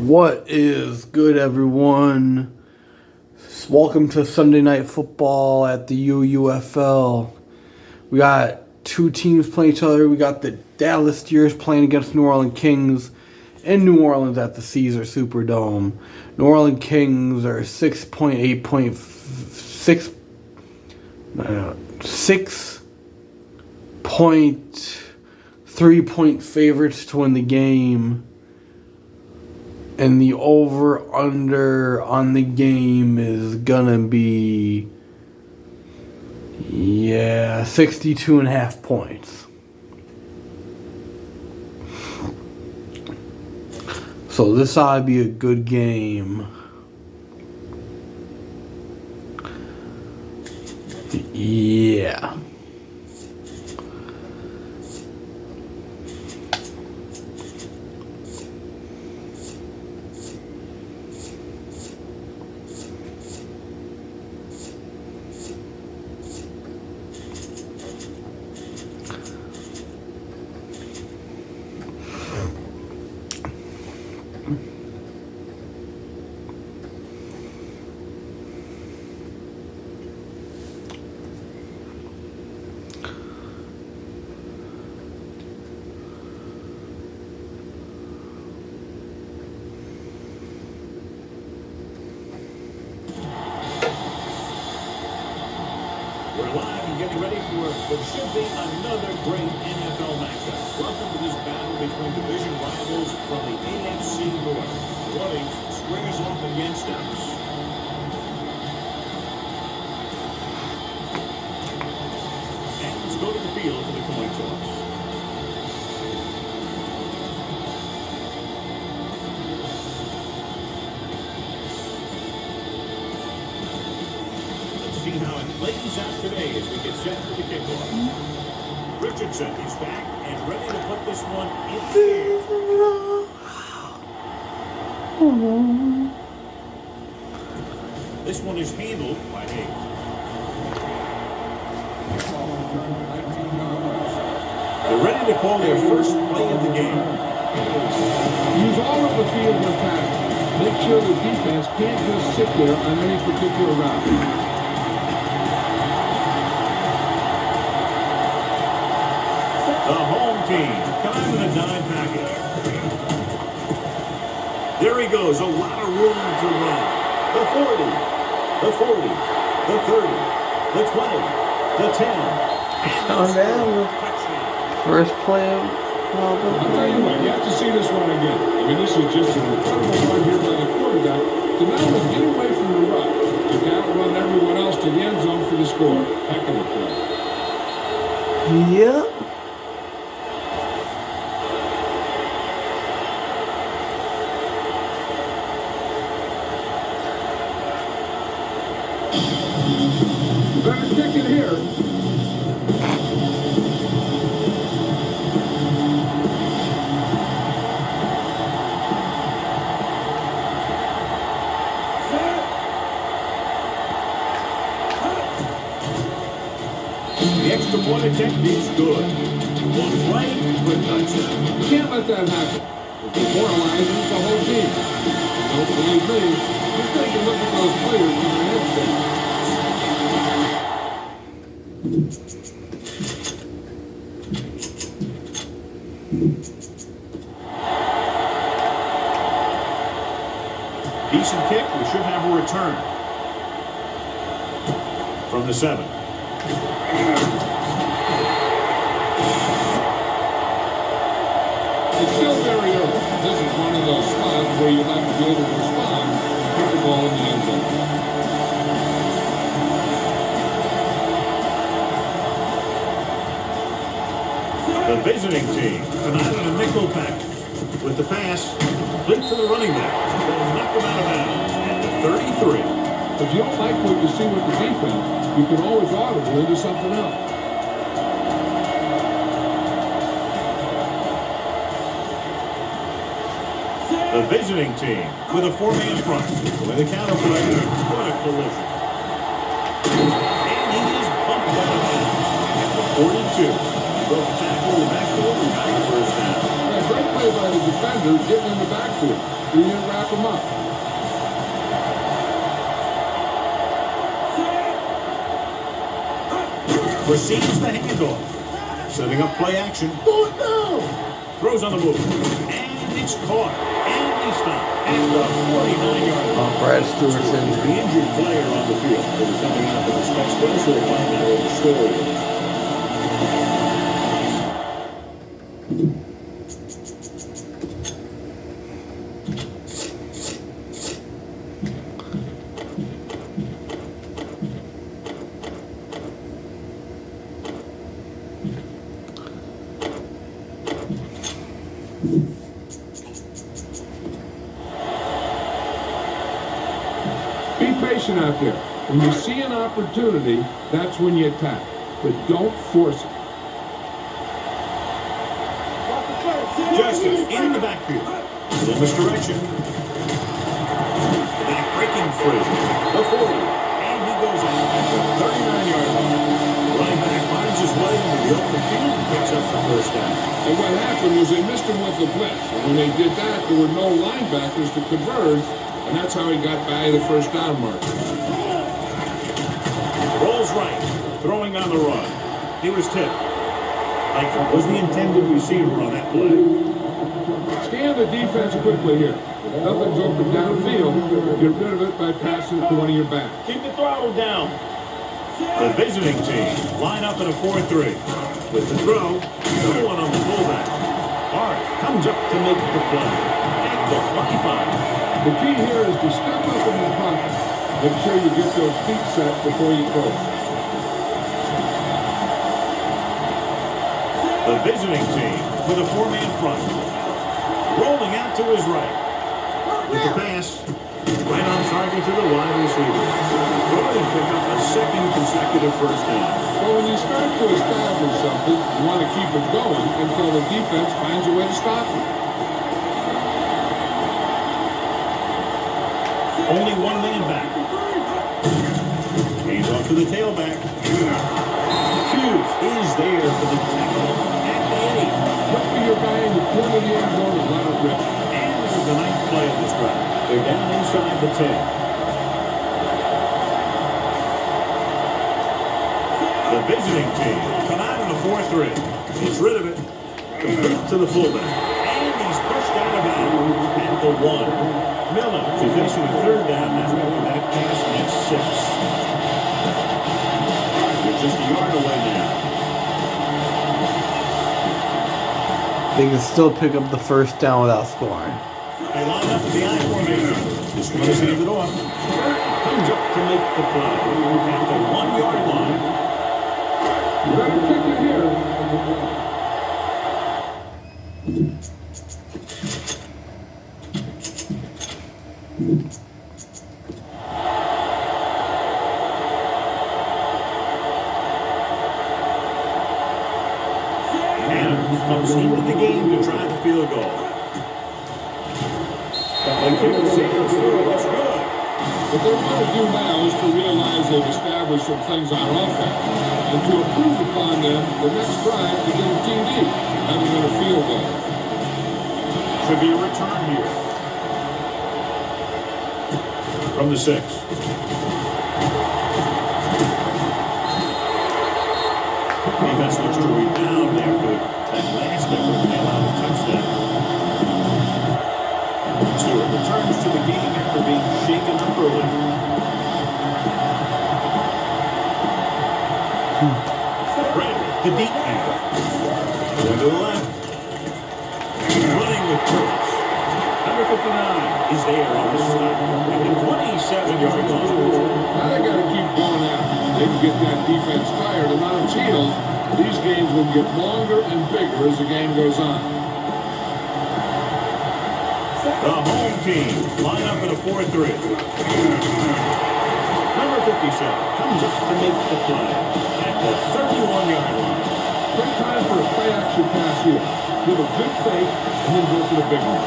What is good, everyone? Welcome to Sunday Night Football at the UUFL. We got two teams playing each other. We got the Dallas Steelers playing against New Orleans Kings in New Orleans at the Caesars Superdome. New Orleans Kings are 6.3-point favorites to win the game. And the over-under on the game is gonna be 62.5 points. So this ought to be a good game. Yeah. We're live and getting ready for what should be another great NFL matchup. Welcome to this battle between division rivals from the AFC North. Running squares off against us. And let's go to the field for the coin toss. See how it plays out today as we get set for the kickoff. Richardson is back and ready to put this one in the air. This one is handled by Hayes. They're ready to call their first play of the game. Use all of the field when passing. Make sure the defense can't just sit there on any particular route. The home team coming with a dime package. There he goes, a lot of room to run. The 40, the 40, the 30, the 20, the 10. On down. First play of I'll tell you what, you have to see this one again. I mean, this is just an incredible run here by the quarterback to not only get away from the rush, but to outrun everyone else to the end zone for the score. Heck of a play. Yep. Better kick it here. The extra point attempt is good. One play, good touchdown. You can't let that happen. It demoralizes the whole team. Don't believe me. Just take a look at those players when their heads down. Decent kick. We should have a return. From the 7. It's still very early. This is one of those spots where you like to be able to respond and put the ball in the end zone. The visiting team tonight in a nickel package. With the pass, complete to the running back. They'll knock him out of bounds at the 33. If you don't like what you see with the defense, you can always audible into something else. The visiting team with a 4-man front. With a counterplay, what a collision. And he is bumped out of bounds at the 42. Broke the tackle in the backfield and got the first down. Yeah, great play by the defender getting in the backfield. after you wrap them up. Receives the handoff. Setting up play action. Throws on the move. And it's caught. And he stopped at the 49-yard line. Brad Stewart's injured. The injured player on the field. Will be coming out to discuss this. We'll find out what the story is. Be patient out there. When you see an opportunity, that's when you attack. But don't force it. Justice in the backfield. Little misdirection. The back breaking free. The 40. And he goes out at the 39-yard line. Running back finds his way into the open field and picks up the first down. And what happened was they missed him with the blitz. And when they did that, there were no linebackers to converge. And that's how he got by the first down mark. Rolls right. Throwing on the run. He was tipped. Langford was the intended receiver on that play. Scan the defense quickly here. If nothing's open downfield, get rid of it by passing it to one of your backs. Keep the throttle down. The visiting team line up in a 4-3. With the throw, no one on the fullback. Hart comes up to make the play. At the 25. The key here is to step up in the pocket. Make sure you get those feet set before you throw. The visiting team with a 4-man front. Rolling out to his right. With the pass, right on target to the wide receiver. Going to pick up a second consecutive first down. Well, when you start to establish something, you want to keep it going until the defense finds a way to stop it. Only one man back. Hands off to the tailback. Hughes is there for the tackle at the 8. Look for your guy in the corner of the end zone and let it rip. And this is the 9th play of this drive. They're down inside the 10. The visiting team come out in a 4-3. Gets rid of it. Complete to the fullback. And he's pushed out of bounds at the 1. Miller is facing a third down now after that pass, and it's 6. They're just a yard away now. They can still pick up the first down without scoring. They line up in the I formation. This one is handed off. Comes up to make the play at the 1-yard line. You better kick it here. Adams comes into the game to try the field goal. The kick sails through. It's good. What they want to do now is to realize they've established some things on offense and to improve upon them the next drive to get a TD, having been a field goal. Should be a return here. From the 6. Defense looks to rebound after that last effort and allow a touchdown. Stewart returns to the game after being shaken up early. Bradley, the deep man. Going to the left. Running with purpose. Number 59 is there on the stop at the 27-yard line. Now they got to keep going out. They can get that defense tired and on its heels. These games will get longer and bigger as the game goes on. The home team line up in a 4-3. Number 57 comes up to make the play at the 31-yard line. Great time for a play-action pass here. Give a good fake and then go for the big one.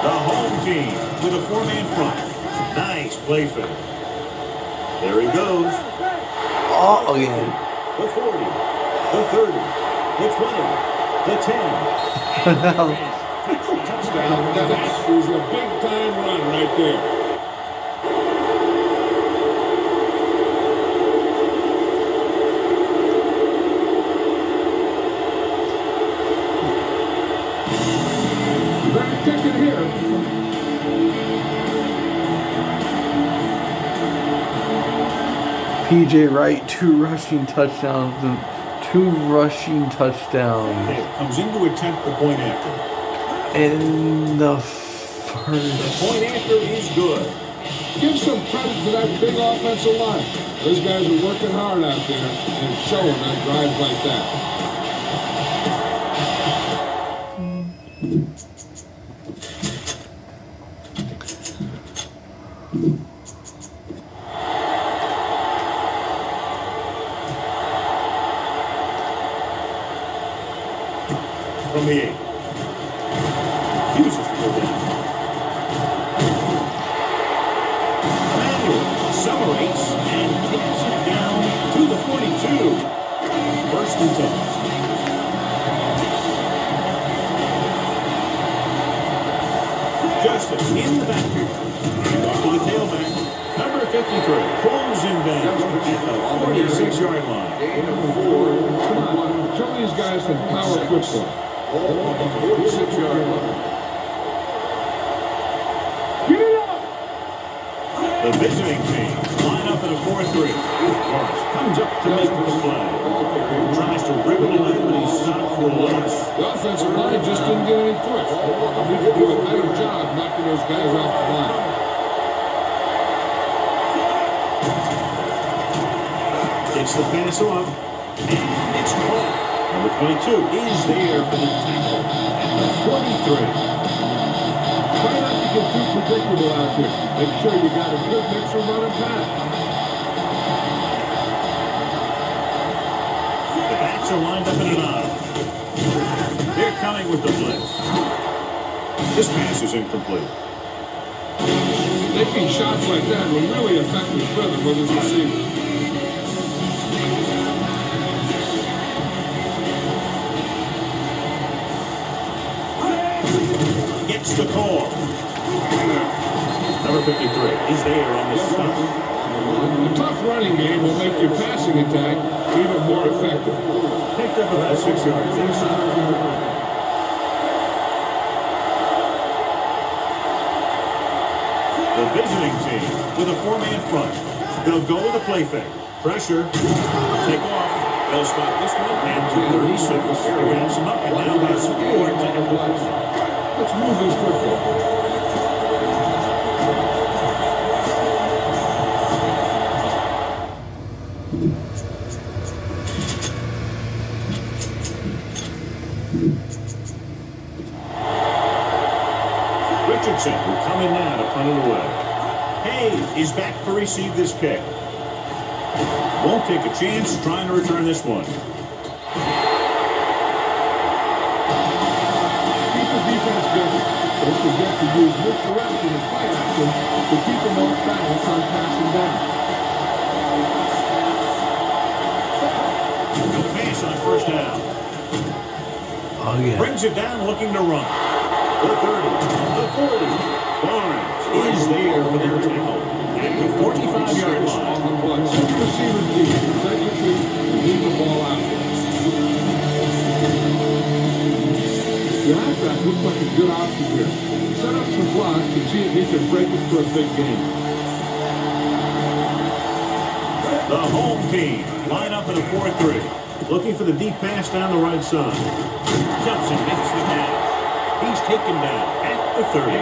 The home team with a 4-man front. Nice play fake. There he goes. Oh, again. The 40, the 30, the 20, the 10. Touchdown. That is a big-time run right there. Back kick it here. PJ Wright, 2 rushing touchdowns. Comes in to attempt the point after. In the The first. point after is good. Give some credit to that big offensive line. Those guys are working hard out there and showing on drives like that. From the 8. Refuses to go down. Emmanuel accelerates and kicks it down to the 42. First and 10. Justin in the backfield. And off to the tailback. Number 53 pulls him down at the 46-yard line. Come on, show these guys some power football. On the 46-yard line. Get it up! The visiting team line up in a 4-3. Morris comes up to make the play. Tries to wriggle away, but he's stopped for a loss. The offensive line just didn't get any push. We could do a better job knocking those guys off the line. Gets the pass off, and it's caught. Number 22 is there for the tackle at the 43. Try not to get too predictable out there. Make sure you got a good mix of run and pass. The backs are lined up in an eye. They're coming with the blitz. This pass is incomplete. Making shots like that will really affect his rhythm with his receiver. Gets the call. Number 53 is there on the stop. A tough running game will make your passing attack even more effective. Picked up about 6 yards inside. The visiting team with a 4-man front. They'll go with a play fake. Pressure. Take off. They'll stop this one and to 36. Wraps him up and now has 4 tackles. Let's move this football. Richardson will come in now to punt it away. Hayes is back to receive this kick. Won't take a chance trying to return this one. Keep the defense busy. Don't forget to use misdirection and play action to keep them off balance on passing down. No pass on first down. Oh, yeah. Brings it down looking to run. The 30, the 40. Barnes is there for the tackle at the 45-yard line. Six receivers deep. Set your feet and leave the ball out there. The halfback looks like a good option here. Set up some blocks and see if he can break it for a big game. The home team line up in a 4-3. Looking for the deep pass down the right side. Johnson makes the catch. He's taken down at the 30.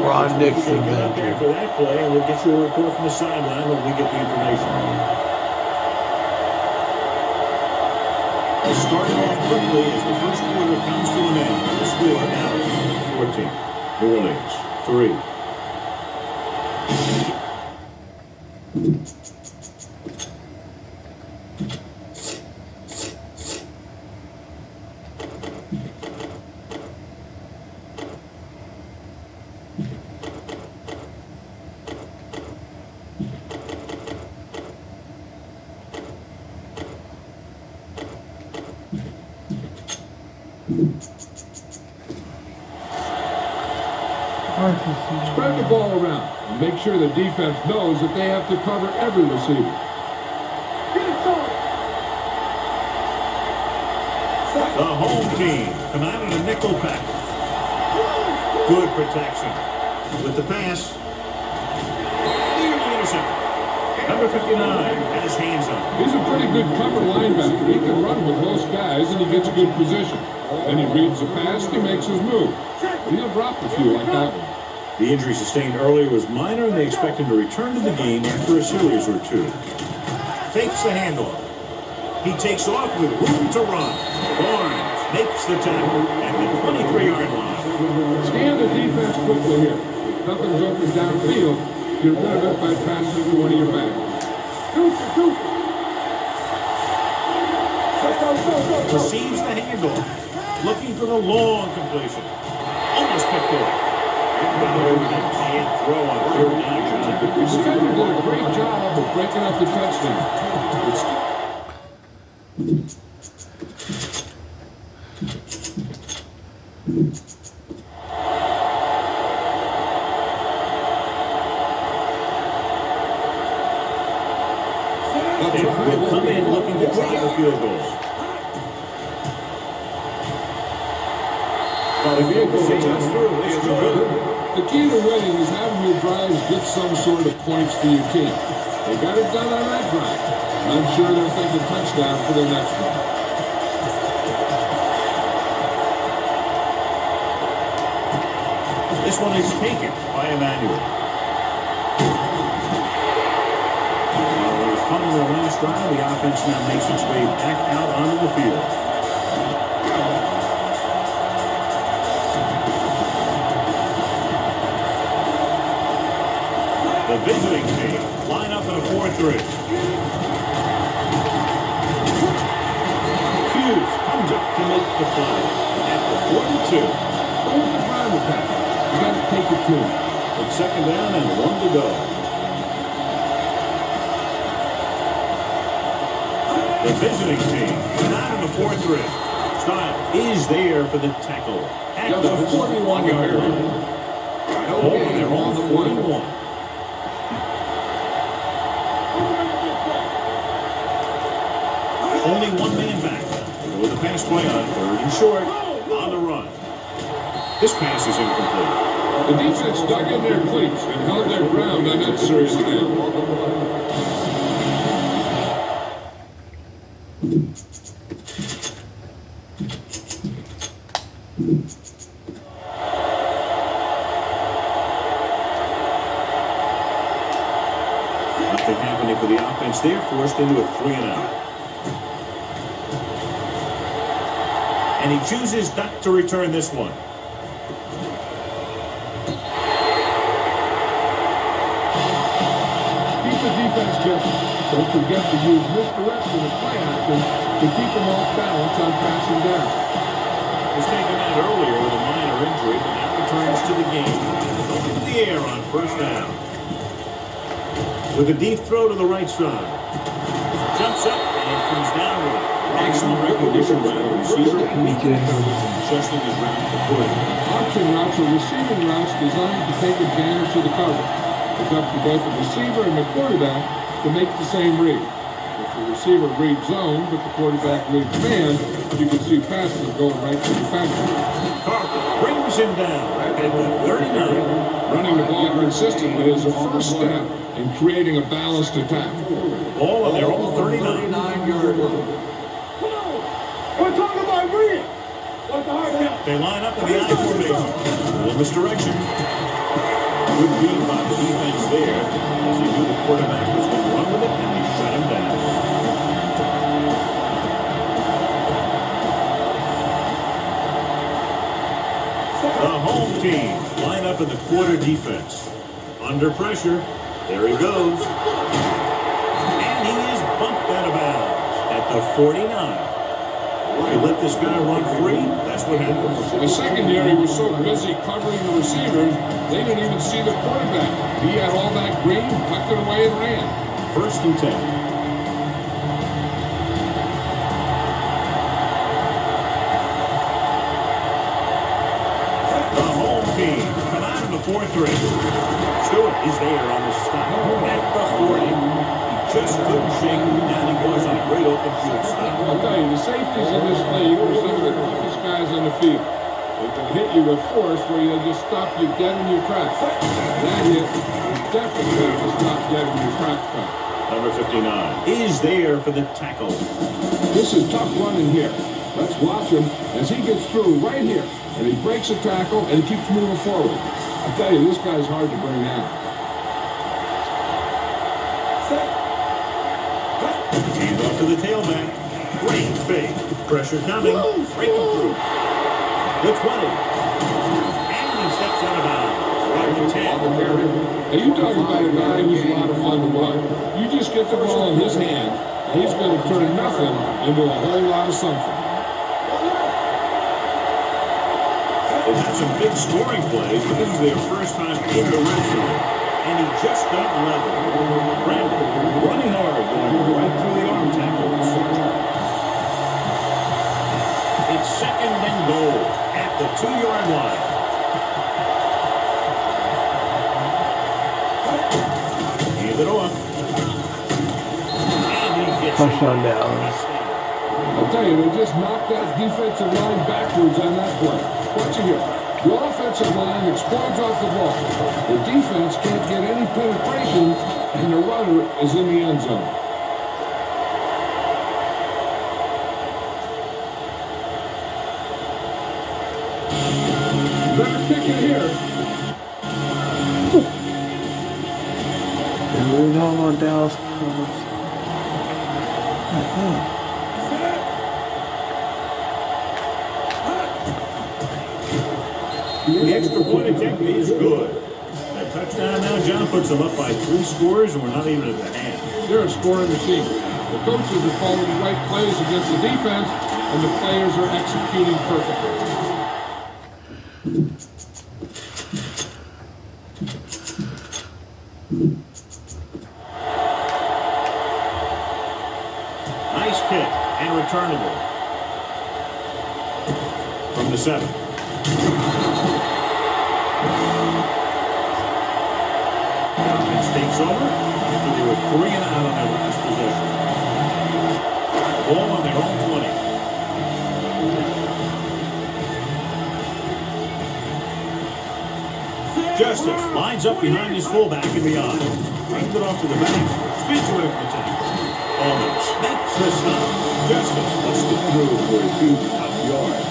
Ron Nixon Get out there for that play, and we'll get you a report from the sideline when we get the information. They started off quickly as the first quarter comes to an end. The score now is 14. New Orleans, 3. Spread the ball around and make sure the defense knows that they have to cover every receiver. The home team come out in a nickel pack. Good protection. With the pass. Nearly intercepted. Number 59 has his hands up. He's a pretty good cover linebacker. He can run with most guys, and he gets a good position. Then he reads the pass, and he makes his move. He'll drop a few like that one. The injury sustained earlier was minor, and they expect him to return to the game after a series or two. Fakes the handoff. He takes off with room to run. Barnes makes the tackle at the 23-yard line. Scan the defense quickly here. If nothing's open downfield, get rid of it by passing to one of your backs. Receives the handoff. Looking for the long completion. Almost picked off. Can't throw on third down. The defender did a great job of breaking up the touchdown. Will come in looking to try the field goal. The vehicle takes through. It's good. The key to winning is having your drives get some sort of points for your team. They got it done on that drive. I'm sure they're thinking touchdown for the next one. This one is taken by Emmanuel. While it was fun in the last drive, the offense now makes its way back out onto the field. The visiting team line up in a 4-3. Hughes comes up to make the play at the 42. Go with the ground attack. You got to take it to him. It's second down and 1 to go. The visiting team out in the 4-3. Style is there for the tackle at the 41-yard line. Oh, they're on the 41. Only one man back with a pass play on third and short on the run. This pass is incomplete. The defense dug in their cleats and held their ground on that series again. Nothing happening for the offense. They're forced into a 3-and-out. And he chooses not to return this one. Keep the defense guessing. Don't forget to use misdirection and play action to keep them off balance on passing down. Was taken out earlier with a minor injury, but now returns to the game. Going into the air on first down. With a deep throw to the right side. Jumps up and comes down with it. Excellent recognition by the receiver. Adjusting his route to the quarterback. Option routes are receiving routes designed to take advantage of the cover. It's up to both the receiver and the quarterback to make the same read. If the receiver reads zone, but the quarterback reads man, you can see passes going right to the defender. Carter brings him down at the 39. Running the ball consistently is a first step in creating a balanced attack. Ball on their own 39-yard line. We're talking about reading. What the hard down? They line up in the I formation. A little misdirection. Good read by the defense there, as they knew the quarterback was going to run with it, and they shut him down. The home team line up in the quarter defense. Under pressure. There he goes. And he is bumped out of bounds at the 49. You let this guy run free, that's what happens. The secondary was so busy covering the receivers, they didn't even see the quarterback. He had all that green, tucked it away and ran. First and 10. The home team come out of the 42. 4-3. Stewart is there on the stop at the 40. He just couldn't shake him. Down he goes on a great open field stop. I'll tell you, the safeties in this league are some of the toughest guys on the field. They can hit you with force where they'll just stop you dead in your tracks. That hit is definitely going to stop dead in your tracks. Number 59 is there for the tackle. This is tough running here. Let's watch him as he gets through right here. And he breaks a tackle and he keeps moving forward. I tell you, this guy's hard to bring down. Hand off to the tailback. Great fake. Pressure coming. Breaking through. The 20. And he steps out of bounds. Right to 10. Now you talk about a guy who's a lot of fun to watch. You just get the ball in his hand, and he's going to turn nothing into a whole lot of something. They've had some big scoring plays, but this is their first time in the red zone. And he just got level. Brandon running hard, going right through the arm tackles. It's second and goal at the 2-yard line. Hand it off. And he gets Touchdown, Dallas. I'll tell you, they just knocked that defensive line backwards on that play. Watch it here. The offensive line explodes off the ball. The defense can't get any penetration, and the runner is in the end zone. Better pick it here. And we were talking about Dallas. The extra point attempt is good. That touchdown now, John, puts them up by 3 scores, and we're not even at the half. They're a scoring machine. The coaches are calling the right plays against the defense, and the players are executing perfectly. Nice kick and returnable. From the 7. Offense takes over after they were 3 and out on their last possession. Ball on their own 20. Justice lines up behind his fullback and beyond. Brings it off to the back. Speeds away from the tackle. Almost makes the stop. Justice busts it through for a few yards.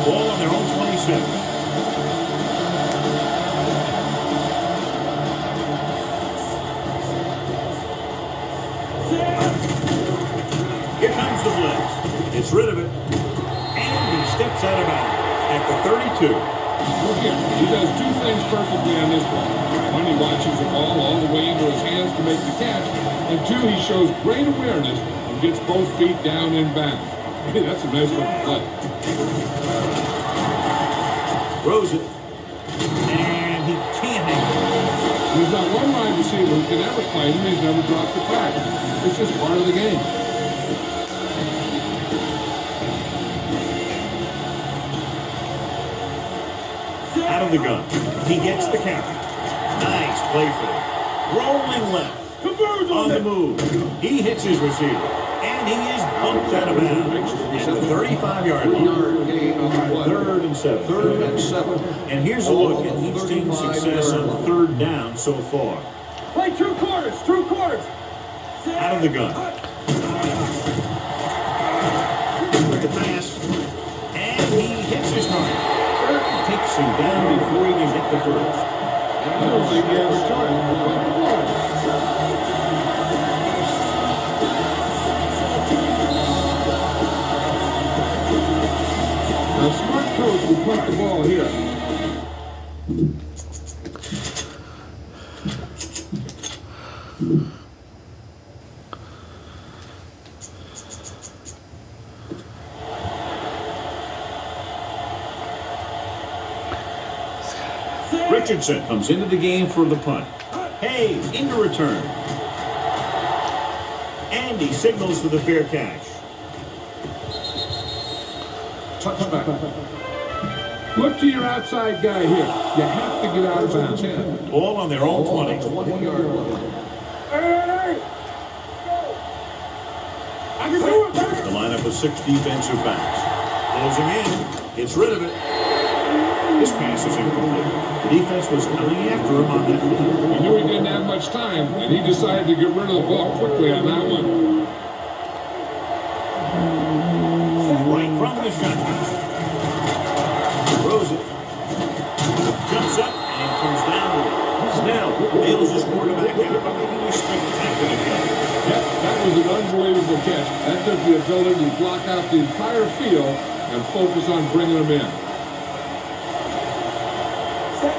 Ball on their own 27. Here comes the blitz. Gets rid of it. And he steps out of bounds at the 32. Look here. He does 2 things perfectly on this play. 1, he watches the ball all the way into his hands to make the catch. And 2, he shows great awareness and gets both feet down in bounds. Hey, that's a nice looking play. Throws it. And he can't hang it. There's not one wide receiver who can ever play him. He's never dropped the pack. It's just part of the game. Out of the gun. He gets the carry. Nice play fake. Rolling left. On the move. He hits his receiver. And he is bumped out of bounds at the 35-yard line. 3rd and 7. 3rd and 7. And here's a look at each team's success on 3rd down so far. Play 2 quarters. 2 quarters. Out of the gun. With the pass. And he hits his target. Takes him down before he can get the first. A smart coach will punt the ball here. Richardson comes into the game for the punt. Hayes into return. And he signals for the fair catch. Touchback. Look to your outside guy here. You have to get out of bounds. Ball on their own 20. Hey! I can do it, baby! The lineup of 6 defensive backs. Pulls him in. Gets rid of it. This pass is incomplete. The defense was coming after him on that play. He knew he didn't have much time, and he decided to get rid of the ball quickly on that one. Right from the shotgun. Throws it. Jumps up and comes down with it. Snell bails his quarterback out by making a spectacular catch. Yep, that was an unbelievable catch. That took the ability to block out the entire field and focus on bringing them in.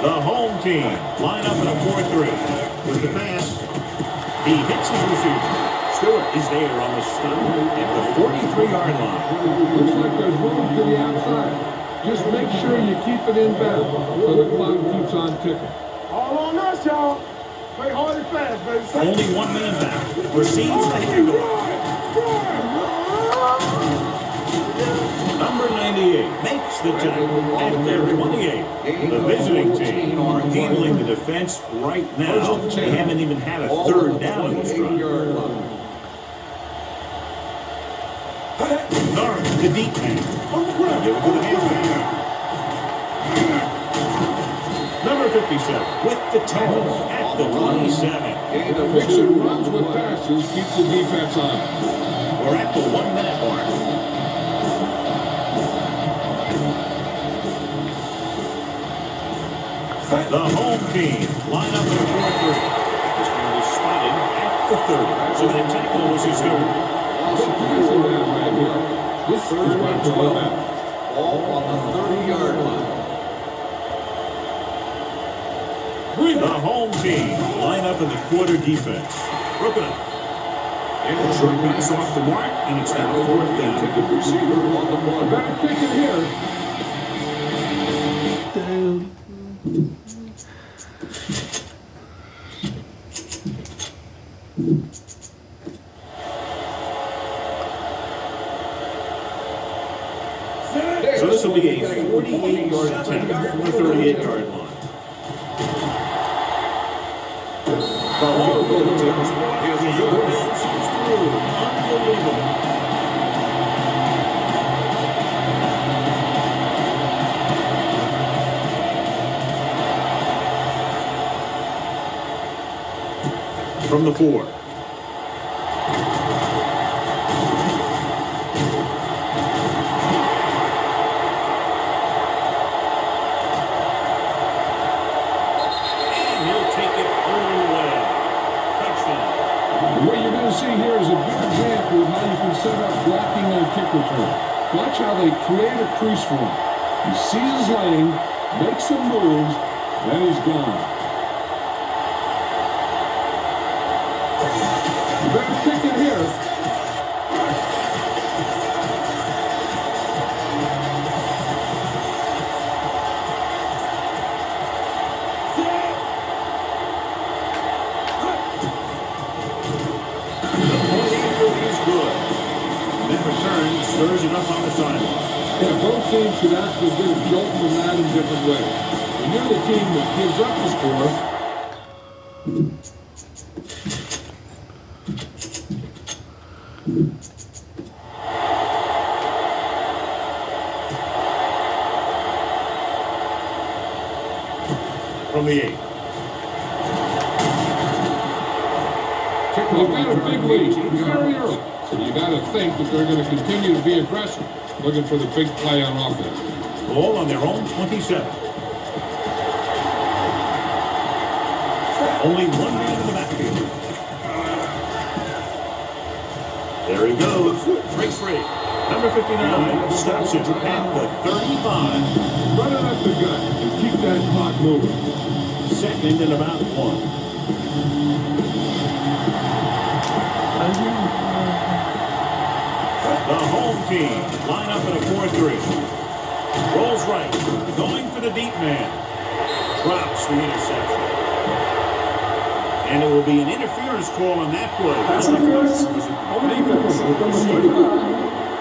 The home team line up in a 4-3. With the pass, he hits his receiver. Stewart is there on the stop at the 43-yard line. Looks like there's room to the outside. Just make sure you keep it inbound so the clock keeps on ticking. All on us, y'all. Play hard and fast, baby. Only one man back. Receives the handoff. Number 98 makes the tackle at their 28. The visiting team are handling the defense right now. They haven't even had a third down in this drive. Guard, the deep man. Give it to the halfback. Number 57 with the tackle at the 27. Mix and runs with passes keeps the defense on. We're at the 1-minute mark. The home team line up in a 4-3. This one was spotted at the 30. So that tackle was his third. This is what to win out. All on the 30-yard line. The home team line up in the quarter defense. Broken up. And a short pass off the mark, and it's now 4th down. The receiver on the ball. Better kick it here. So this will be a 48-yard attempt from the 38-yard line. From the 4. What you're going to see here is a good example of how you can set up blocking on kick return. Watch how they create a crease for him. He sees his lane, makes some moves, then he's gone. You better kick it here. Stirs it up on the sideline. Yeah, both teams should actually get a jolt from that in different ways. When you're the team that gives up the score, from the 8. they've got a big lead very early. So you got to think that they're going to continue to be aggressive, looking for the big play on offense. Ball on their own 27. Only one man in the backfield. There he goes. Breaks free. Number 59 stops it at the 35. Run it up the gut and keep that clock moving. 2nd and about 1. The home team line up in a 4-3. Rolls right, going for the deep man. Drops the interception. And it will be an interference call on that play. Pass interference.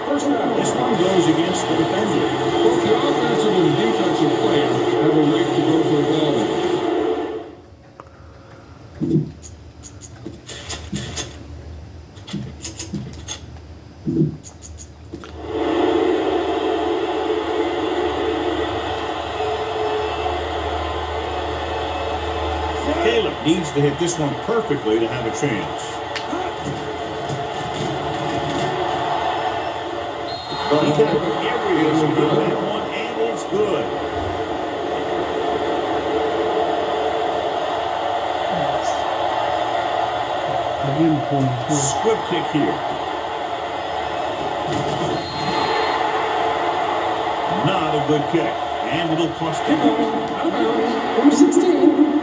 First down. This one goes against the defender. Both the offensive and the defensive defensive players have a right to go for the ball there. Caleb needs to hit this one perfectly to have a chance. He got areas to get that one, and it's good. Again, point. Squib kick here. Not a good kick. And it'll cost him. Number 16.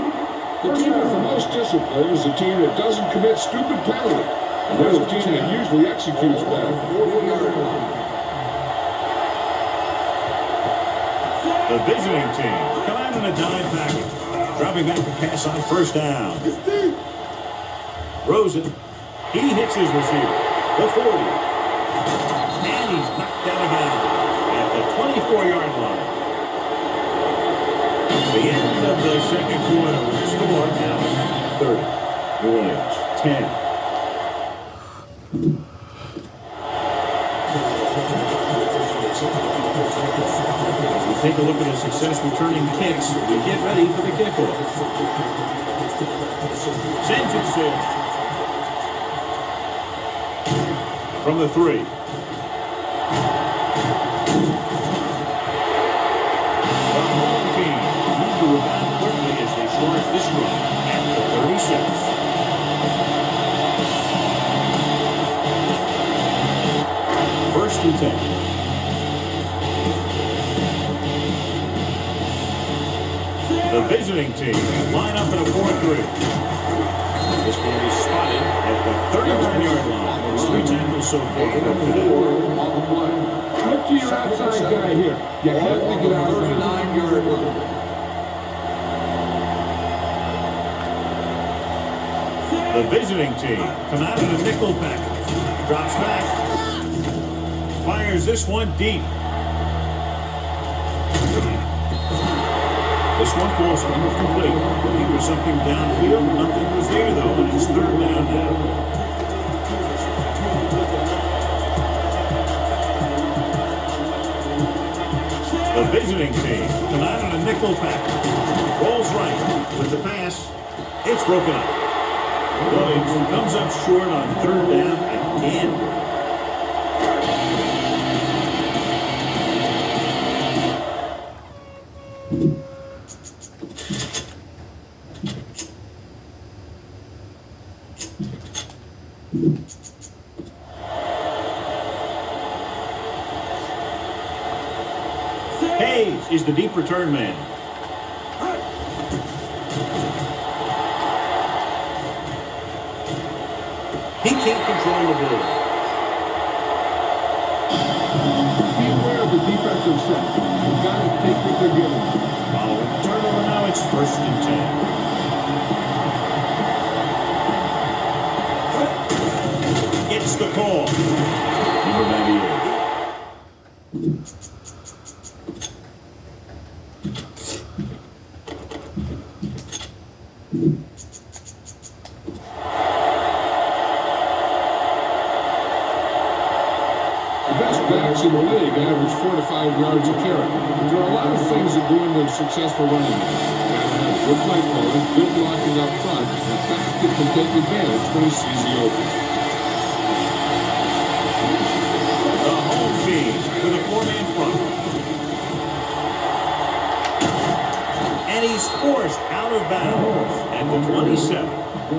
The team with the most discipline is the team that doesn't commit stupid penalties. And there's a team that usually executes better. 40-yard line. The visiting team come out in a dime package. Dropping back to pass on first down. Rosen, he hits his receiver. The 40. And he's knocked down again at the 24-yard line. The end of the second quarter with the score now 30. New Orleans 10. As we take a look at the success returning kicks, we get ready for the kickoff. Sends it forward. From the 3. Rebound quickly as they short this one at the 36. First and 10. The visiting team line up in a 4-3. This one is spotted at the 39-yard line. There's 3 tackles so far for today. Look to your outside guy here. You have to get out of 39-yard line. The visiting team come out in a nickel package. Drops back. Fires this one deep. This one falls incomplete. Looking for something downfield. Nothing was there, though, and it's third down now. The visiting team come out in a nickel package. Rolls right with the pass. It's broken up. Williams comes up short on third down again. Hayes is the deep return man. He can't control the ball. Be aware of the defensive set. You've got to take what they're giving you. Following the turnover now, it's first and 10. It's the call. Number 98. Backs in the league average 4 to 5 yards a carry. There are a lot of things that go into a successful running game. You gotta have good play calling, good blocking up front, and a back that can take advantage when he sees the opening. The home team with a 4-man front. And he's forced out of bounds at the 27.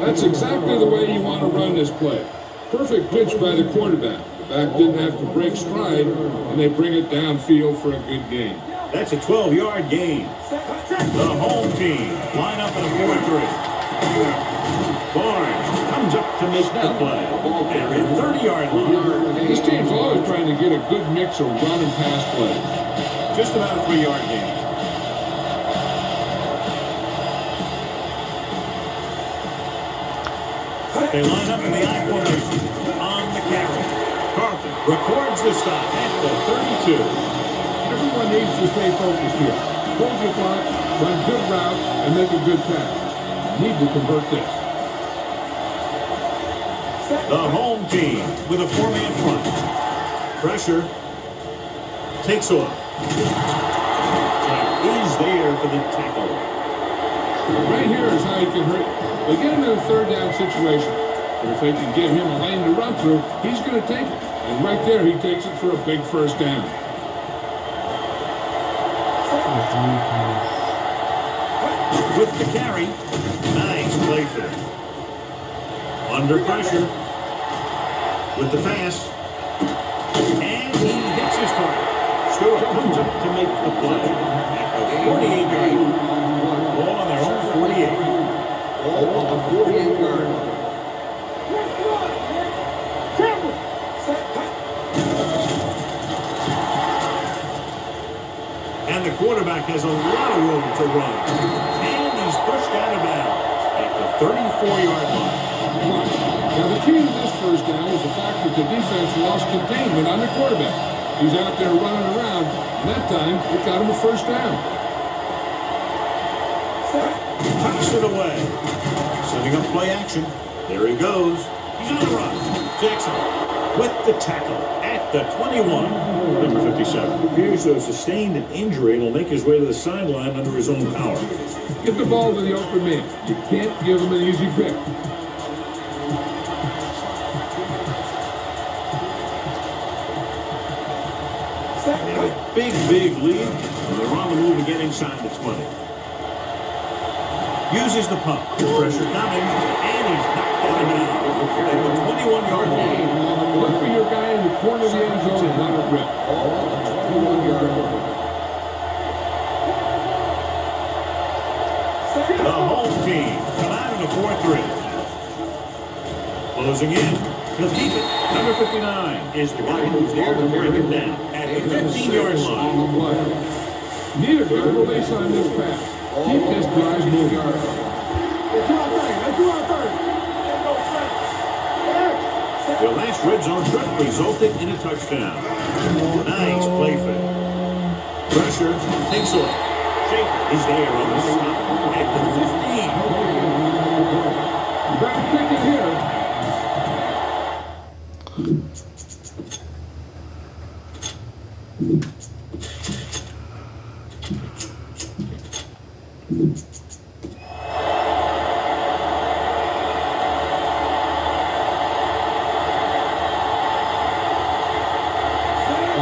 That's exactly the way you want to run this play. Perfect pitch by the quarterback. Back didn't have to break stride, and they bring it downfield for a good gain. That's a 12-yard gain. The home team line up in a 4-3. Barnes comes up to make the play. They're in 30-yard line. This team's always trying to get a good mix of run and pass play. Just about a 3-yard gain. They line up in the I formation on the carry. Carlton records the stop at the 32. Everyone needs to stay focused here. hold your block, run good route, and make a good pass. You need to convert this. The home team with a four-man front. Pressure. Takes off. And is there for the tackle. Right here is how you can hurt. They get him in a third down situation. But if they can give him a lane to run through, he's going to take it. And right there, he takes it for a big first down. With the carry. Nice play there. Under pressure. With the pass. And he hits his target. Stewart comes up to make the play. At the 48-yard line. Ball on their own 48. Ball on the 48-yard line. And the quarterback has a lot of room to run. And he's pushed out of bounds at the 34-yard line. Now, the key to this first down is the fact that the defense lost containment on the quarterback. He's out there running around, and that time, it got him a first down. Tucks it away. Setting up play action. There he goes. He's on the run. Jackson with the tackle at the 21. Number 57. Appears to have sustained an injury and will make his way to the sideline under his own power. Get the ball to the open man. You can't give him an easy pick. Big lead. And they're on the move to get inside the 20. Uses the pump. Pressure coming. And he's knocked out of bounds at the 21-yard line. Look for your guy in the corner of the end zone and let it rip. Ball on the 21-yard line. The home team come out in the 4-3. Closing in. He'll keep it. Number 59 is the guy who's there to break it down at the 15-yard line. Need a good release on this pass. Keep this drive moving. The last red zone trip resulted in a touchdown. Nice play fake. Pressure takes off. Shaker is there on the stop at the 15. You better kick it here.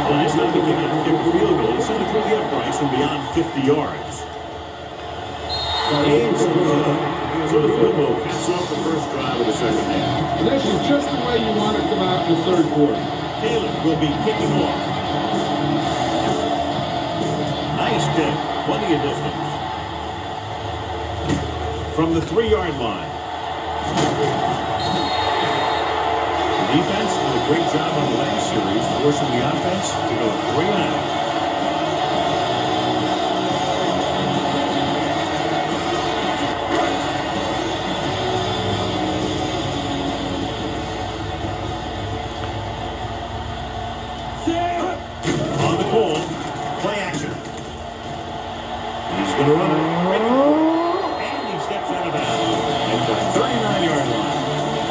Last time he came out to kick a field goal, he sent it through the uprights from beyond 50 yards. And so the field goal caps off the first drive of the second half. And this is just the way you want to come out in the third quarter. Taylor will be kicking off. Nice kick, plenty of distance. From the 3-yard line. The defense did a great job on the last series, forcing the offense to go 3 and out. On the call, play action. He's going to run it. And he steps out of bounds at the 39-yard line.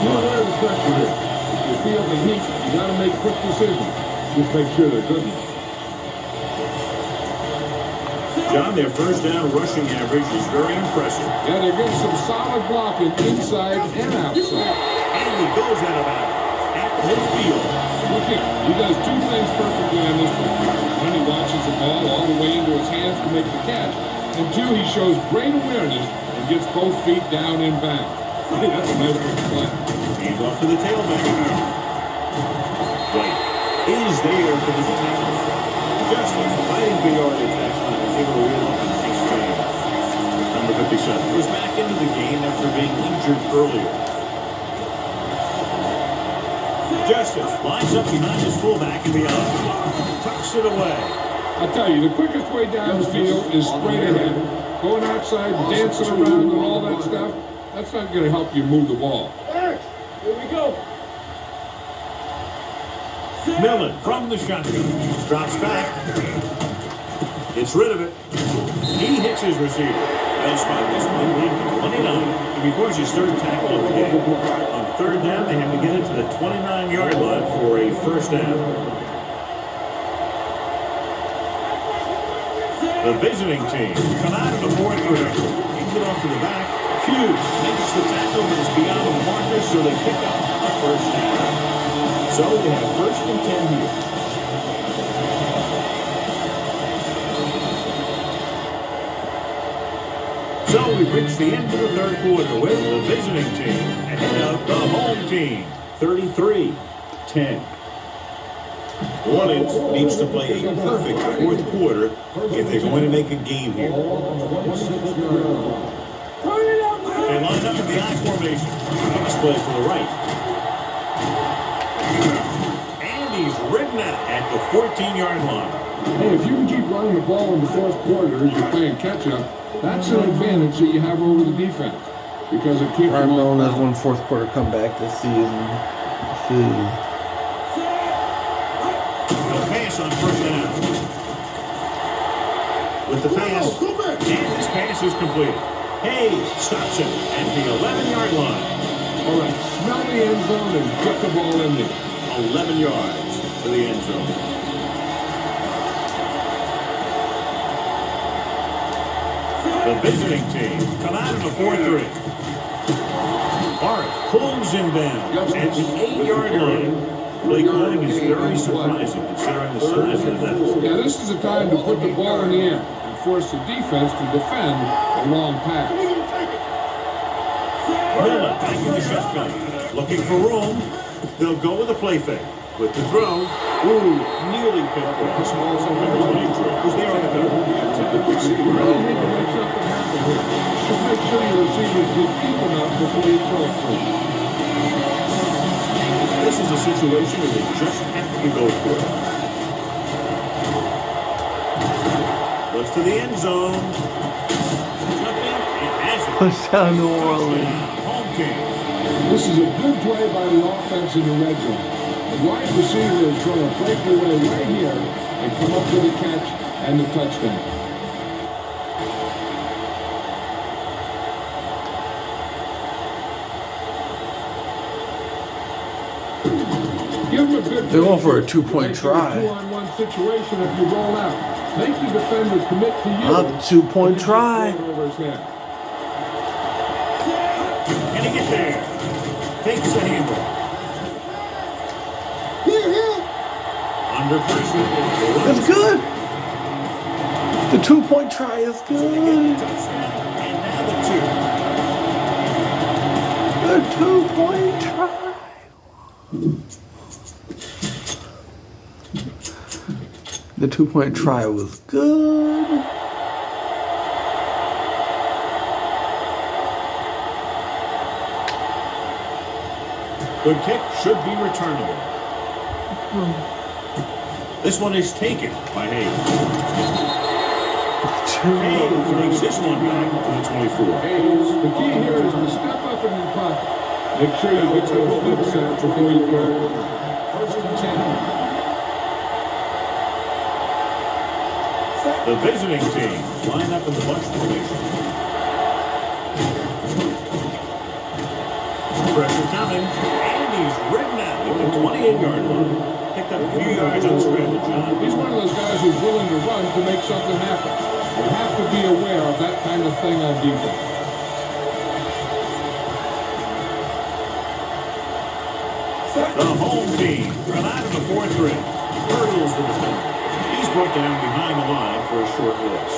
You know where the pressure is. If you feel the heat, you got to make quick decisions. Just make sure they're good enough. John, their first down rushing average is very impressive. Yeah, they're getting some solid blocking inside and outside. And he goes out of bounds at midfield. Look here, he does two things perfectly on this one. One, he watches the ball all the way into his hands to make the catch. And two, he shows great awareness and gets both feet down in bounds. Hey, that's a nice play. Hands off to the tailback. White is there for the tackle. Justin fighting for yardage that time. Able to reel up a nice game. Number 57 was back into the game after being injured earlier. Justice lines up behind his fullback and beyond. Tucks it away. I tell you, the quickest way down the field is straight ahead. Going outside, dancing around and all that stuff, that's not going to help you move the ball. Here we go. Millen from the shotgun. Drops back. It's Gets rid of it. He hits his receiver. They'll spot this one at 29. And before his third tackle of the game. On third down, they have to get it to the 29-yard line for a first down. The visiting team come out of the fourth quarter. He get off to the back. Hughes makes the tackle, but it's beyond the marker, so they pick up a first down. So they have first and 10 here. So we've reached the end of the third quarter with the visiting team ahead of the home team, 33-10. Orleans needs to play a perfect fourth quarter if they're going to make a game here. They line up in the I formation. Pass play to the right. And he's ridden out at the 14-yard line. Hey, if you can keep running the ball in the fourth quarter as you're playing catch-up, that's an advantage that you have over the defense. Because it keeps I'm known as one fourth quarter comeback this season. Pass on first down. With the pass, and this pass is completed. Hayes stops him at the 11-yard line. All right, smell the end zone and get the ball in there. 11 yards to the end zone. The visiting team come out of the 4-3. Barth pulls him down at the 8-yard line. Play calling is very surprising considering the size of that. Yeah, this is the time to put the ball in the air and force the defense to defend a long pass. Miller back in the shotgun. Looking for room. They'll go with a play fake. With the throw. Ooh, nearly picked off. Small number 23 was there on the cover. Really need to make something happen here. Just make sure your receivers get deep enough before you throw it through. This is a situation where they just have to go for it. Looks to the end zone. Jumping and has it. Touchdown New Orleans. Home team. This is a good play by the offense in the red zone. The wide receiver is going to break away right here and come up with a catch and the touchdown. Give them a good They're going for a two-point try. 2-on-1 situation if you roll out. Make the defender commit to you. Up 2-point try. Over his head. Can he get there? Takes the handle. Under pressure. That's good. The 2-point try is good. And now the 2. The 2-point try. The 2-point try was good. Good kick should be returnable. This one is taken by Hayes. Hayes makes this one back to the 24. Hayes, the key here is to step up in your pocket. Make sure you get those flip set before you go. First and 10. The visiting team line up in the bunch formation. Pressure coming, and he's ridden out at the 28-yard line. Picked up a few yards on the scramble, John. He's one of those guys who's willing to run to make something happen. You have to be aware of that kind of thing on defense. The home team come out of the 4-3. Hurdles the defender. He's brought down behind the line for a short loss.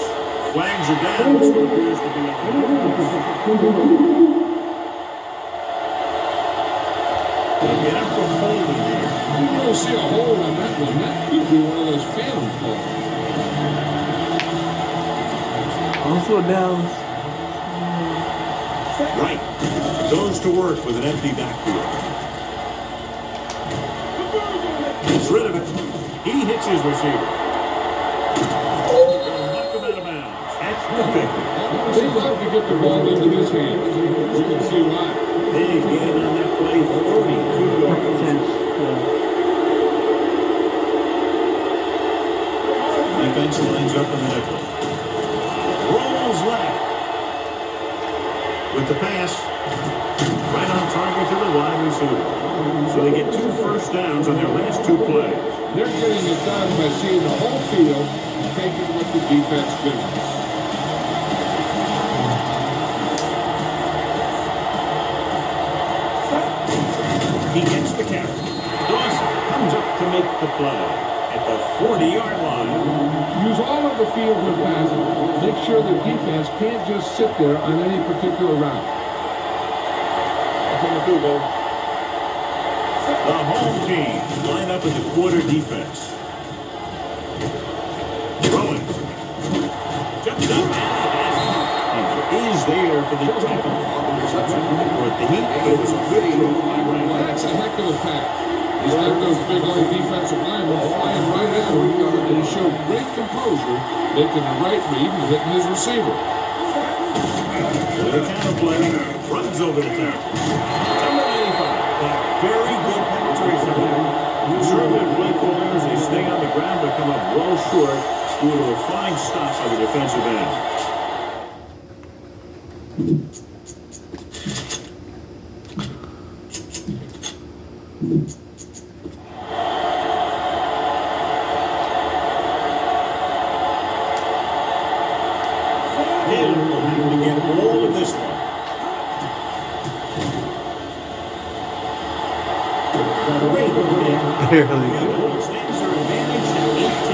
Flags are down, which appears to be They'll get him for holding here. You don't see a hold on that one. That could be one of those phantom calls. Also down. Right. Goes to work with an empty backfield. Gets rid of it. He hits his receiver. Knocked him out of bounds. That's perfect. They love to get the ball into his hands. You can see why. Big gain on that play, 32 yards. The defense lines up in the nickel. Rolls left. With the pass. Right on target to the wide receiver. So they get 2 first downs on their last 2 plays. They're getting it done by seeing the whole field and taking what the defense gives them. He gets the carry. Dawson comes up to make the play at the 40-yard line. Use all of the field when passing. Make sure the defense can't just sit there on any particular route. The home team line up in the quarter defense. Throwing. Jumps up and is there for the tackle. With the heat, but it was a good throw. That's a heck of a pass. He's got those big old defensive linemen flying right at him, and he showed great composure, making the right read and hitting his receiver. With a counter play, runs over the tackle. Number 85. But very good penetration there. Conservative play callers, they stay on the ground but come up well short due to a fine stop by the defensive end. Taylor will have to get all of this one. Barely good. Extends their advantage to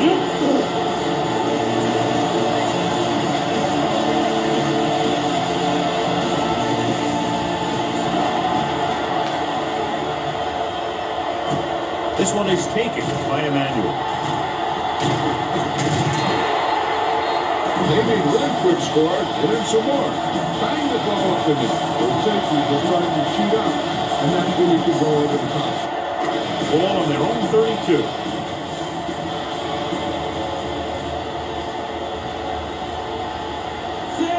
18. This one is taken by Emmanuel. They made one quick score, and then some more. Tying the ball up in there. Those safeties were trying to cheat out, and that's when he could go over the top. Ball on their own 32.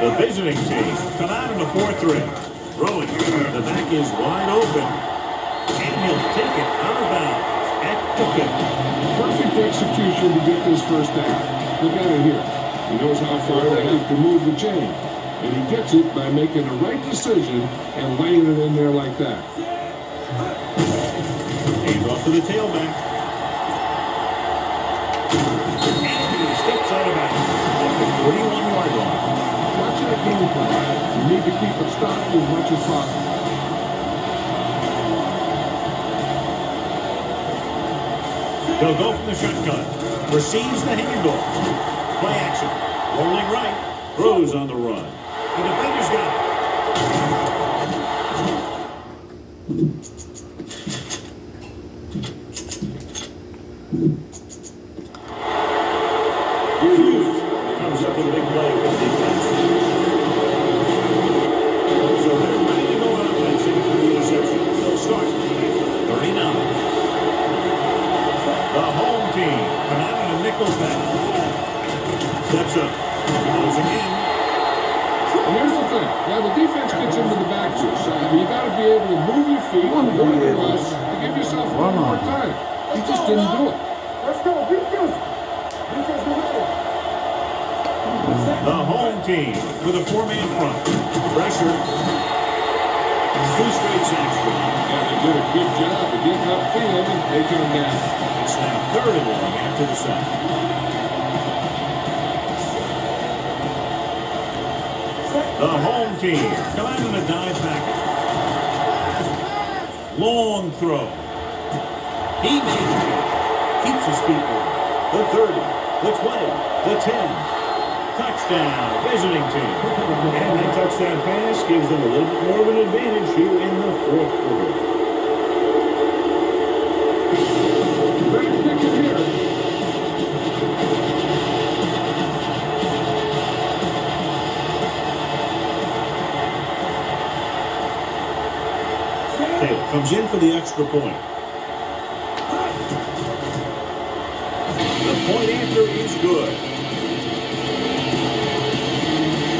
The visiting team come out in the 4-3. Throwing. The back is wide open. And he'll take it out of bounds at the 50. Perfect execution to get this first down. Look at it here. He knows how far they have to move the chain. And he gets it by making the right decision and laying it in there like that. Hands off to the tailback. And he steps out of bounds at the 41-yard line. Watch that game plan. You need to keep it stopped as much as possible. He'll go from the shotgun. Receives the handoff. Play action. Rolling right. Throws on the run. The defender's got it. Hughes comes up with a big play for the defense. So they're ready to go on offensive for the interception. They'll start at 39. The home team come out in a nickel pass. Steps up. Goes again. And here's the thing. Now, the defense gets into the backfield, so you got to be able to move your feet and go to the rush to give yourself a little more time. He just didn't do it. Let's go, defense. Defense, go ahead. The home team with a 4-man front. Pressure. 2 straight sacks for them. And they did a good job of getting upfield and taking them down. It's now 3rd and long after the sack. The home team come out in a dive package. Long throw. He makes it. Keeps his feet moving. The 30, the 20, the 10. Touchdown, visiting team. And that touchdown pass gives them a little bit more of an advantage here in the 4th quarter. Great picture here. Taylor comes in for the extra point. The point after is good.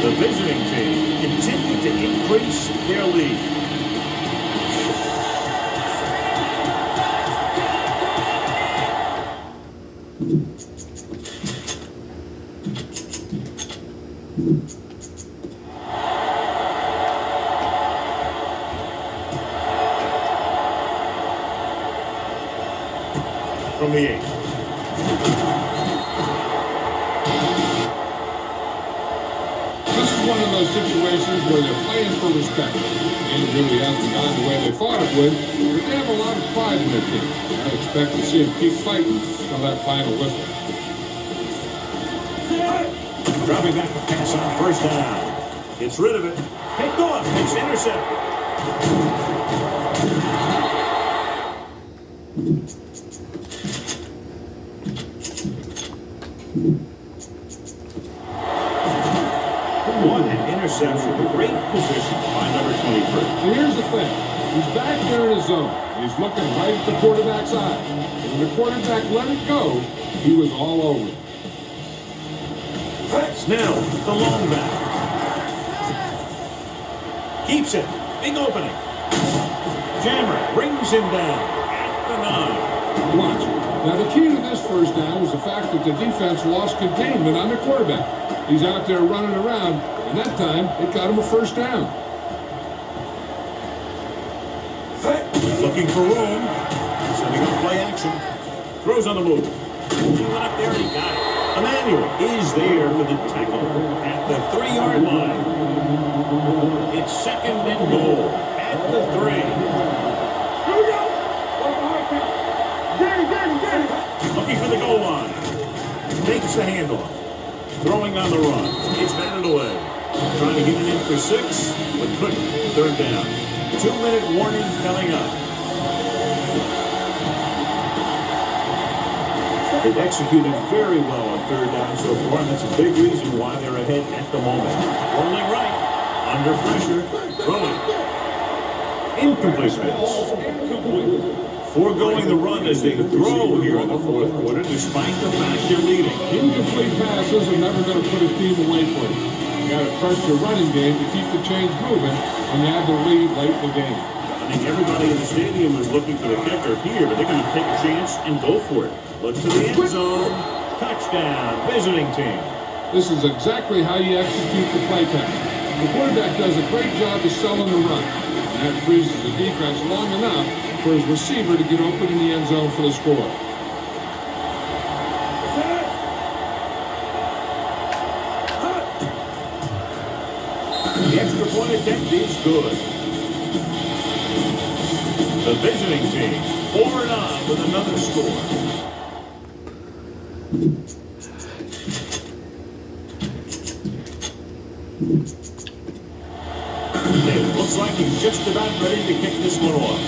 The visiting team continue to increase their lead. From the 8. This is one of those situations where they're playing for respect. The game really hasn't gone the way they thought it would, but they have a lot of pride in their team. I expect to see them keep fighting until that final whistle. Dropping back to pass on first down. Gets rid of it. Picked off. It's intercepted. What an interception. Great position by number 23. And here's the thing. He's back there in his zone. He's looking right at the quarterback's eye. When the quarterback let it go, he was all over it. Snell, the long back. Keeps it. Big opening. Jammer brings him down at the 9. Watch. Now, the key to this first down was the fact that the defense lost containment on the quarterback. He's out there running around, and that time, it got him a first down. Looking for room. Setting up play action. Throws on the move. He went up there and he got it. Emmanuel is there for the tackle at the 3-yard line. It's second and goal at the 3. Here we go. What's the hard count? Get it. Looking for the goal line. Takes the handoff. Throwing on the run. It's batted away. Trying to get it in for 6, but couldn't. Third down. 2-minute warning coming up. They've executed very well on third down so far, and that's a big reason why they're ahead at the moment. Rolling right. Under pressure. Throwing. Incomplete pass. Foregoing the run as they throw here in the fourth quarter, despite the fact they're leading. Incomplete passes are never going to put a team away for you. You got to trust your running game to keep the chains moving when you have the lead late in the game. I think everybody in the stadium is looking for the kicker here, but they're going to take a chance and go for it. Looks to the end zone. Touchdown, visiting team. This is exactly how you execute the play pass. The quarterback does a great job of selling the run. And that freezes the defense long enough for his receiver to get open in the end zone for the score. The extra point attempt is good. The visiting team forward on with another score. It looks like he's just about ready to kick this one off.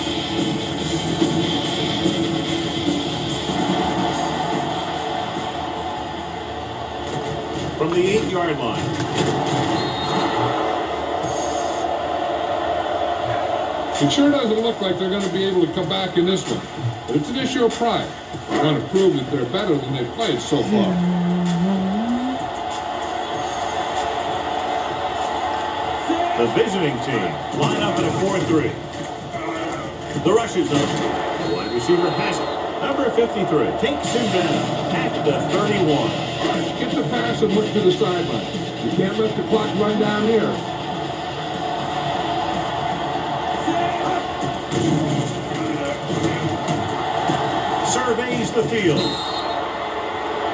From the 8-yard line. It sure doesn't look like they're going to be able to come back in this one. But it's an issue of pride. They want to prove that they're better than they've played so far. The visiting team line up in a 4-3. The rush is up. The wide receiver has it. Number 53 takes him down at the 31. Get the pass and look to the sideline. You can't let the clock run down here. Surveys the field.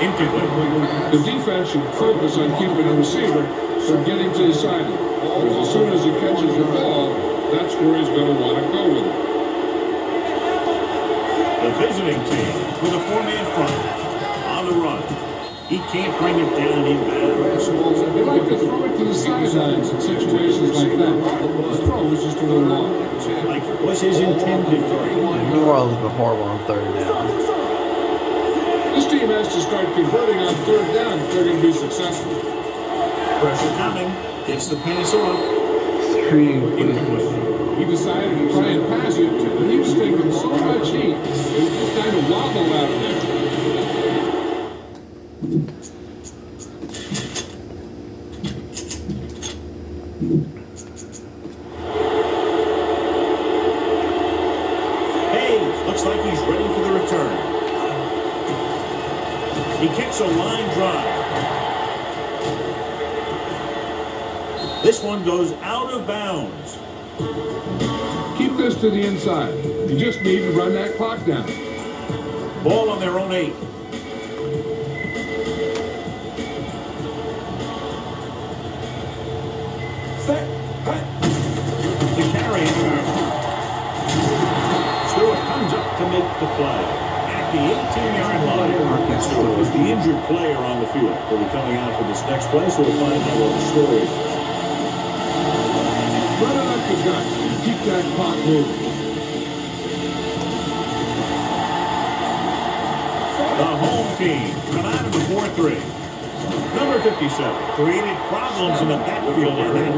Incomplete. The defense should focus on keeping the receiver from getting to the sideline. Because as soon as he catches the ball, that's where he's going to want to go with it. The visiting team with a 4-man front. On the run. He can't bring it down in bounds. They like to throw it to the sidelines in situations like that. The throw is just a little long. Like was his intended throw. We're all looking horrible on third down. This team has to start converting on third down if they're going to be successful. Pressure coming. Gets the pass off. Screen. Incomplete. He decided to try and pass it, and he was taking so much heat, it just kind of wobbled out of there. Hayes looks like he's ready for the return. He kicks a line drive. This one goes out of bounds. Keep this to the inside. You just need to run that clock down. Ball on their own 8. The carry. Stewart comes up to make the play. At the 18-yard line, Stewart is the injured player on the field. He'll be coming out for this next play, so we'll find out what the story is. Run it up the gut. Keep that clock moving. The home team come out of the 4-3. Number 57 created problems in the backfield on that.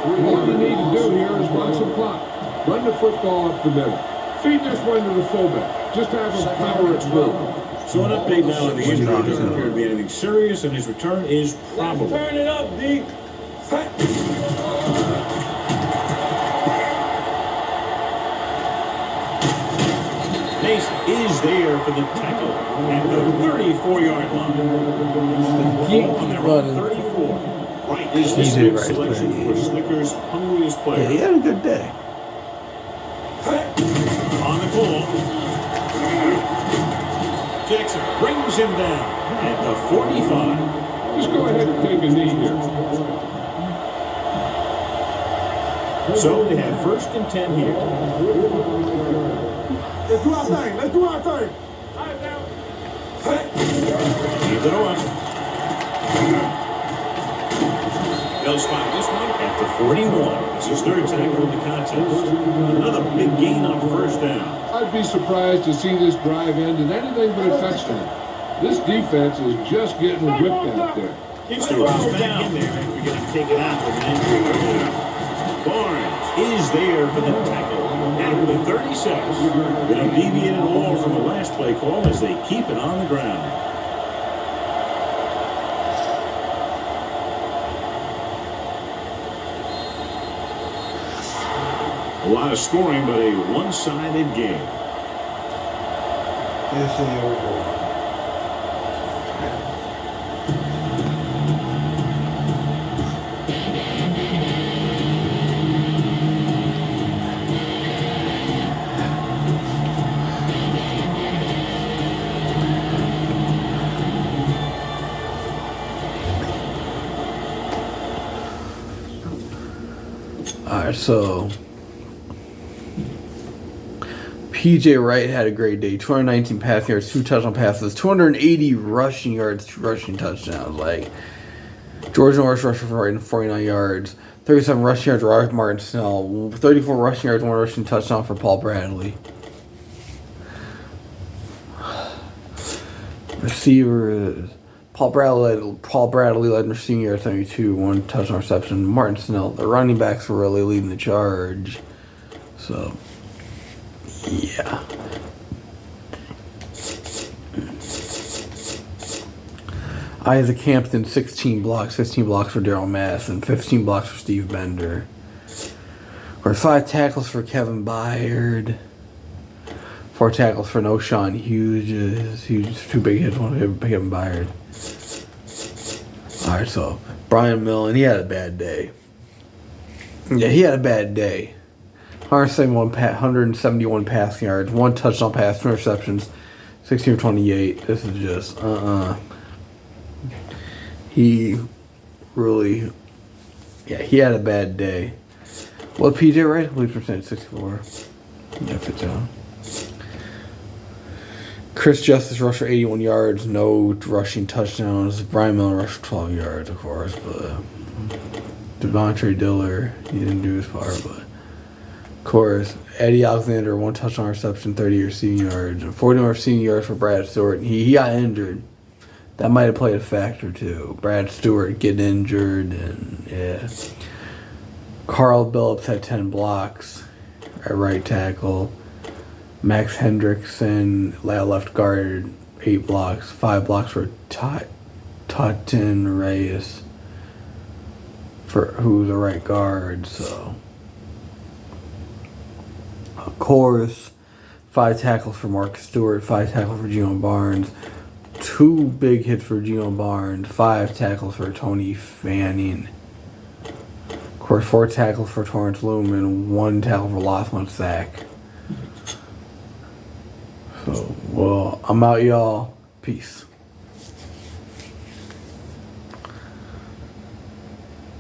All you need to do here is run some clock. Run the football up the middle. Feed this one to the fullback. Just have him power it through. So an update now on the injury. Doesn't appear to be anything serious, and his return is probable. Turn it up, D. Nace is there for the tackle at the 34-yard line. On their own 34. Right is the good selection for Slicker's hungriest player. Yeah, he had a good day. On the pull. Jackson brings him down at the 45. Just go ahead and take a knee here. So they have 1st and 10 here. Let's do our thing. Let's do our thing. Leave it on. They'll spot this one at the 41. It's his 3rd tackle in the contest. Another big gain on 1st down. I'd be surprised to see this drive end in anything but a touchdown. This defense is just getting whipped out there. Stewart is back in there after getting taken out with an injury. Barnes is there for the tackle at the 36. They deviated all from the last play call as they keep it on the ground. A lot of scoring, but a one-sided game. This is over. Alright, so PJ Wright had a great day. 219 passing yards, 2 touchdown passes, 280 rushing yards, 2 rushing touchdowns. Like George Norris rushed for 49 yards, 37 rushing yards, Robert Martin Snell, 34 rushing yards, 1 rushing touchdown for Paul Bradley. Receivers. Paul Bradley led in receiving yards, 72, 1 touchdown reception. Martin Snell. The running backs were really leading the charge. So, yeah. Isaac Hampton, 16 blocks, 15 blocks for Daryl Madison, 15 blocks for Steve Bender. Or 5 tackles for Kevin Byard. 4 tackles for Noshawn Hughes. 2 big hits, 1 hit for Kevin Byard. Alright, so Brian Millen, he had a bad day. Yeah, he had a bad day. 171 passing yards, 1 touchdown pass, 2 interceptions, 16 of 28. This is just, He really, he had a bad day. Well, PJ Wright, complete percentage 64. Yeah, fits out. Chris Justice rushed for 81 yards, no rushing touchdowns. Brian Miller rushed for 12 yards, of course, but Devontae Diller, he didn't do his part, but of course, Eddie Alexander, 1 touchdown reception, 30 receiving yards, and 41 receiving yards for Brad Stewart. He got injured. That might have played a factor too. Brad Stewart getting injured, and yeah. Carl Billups had 10 blocks at right tackle. Max Hendrickson, left guard, 8 blocks. 5 blocks for Totten Reyes, who's the right guard. So, of course, 5 tackles for Marcus Stewart, 5 tackles for Geno Barnes, 2 big hits for Geno Barnes, 5 tackles for Tony Fanning. course, 4 tackles for Torrance Loom and 1 tackle for loss, 1 sack. So, well, I'm out, y'all. Peace.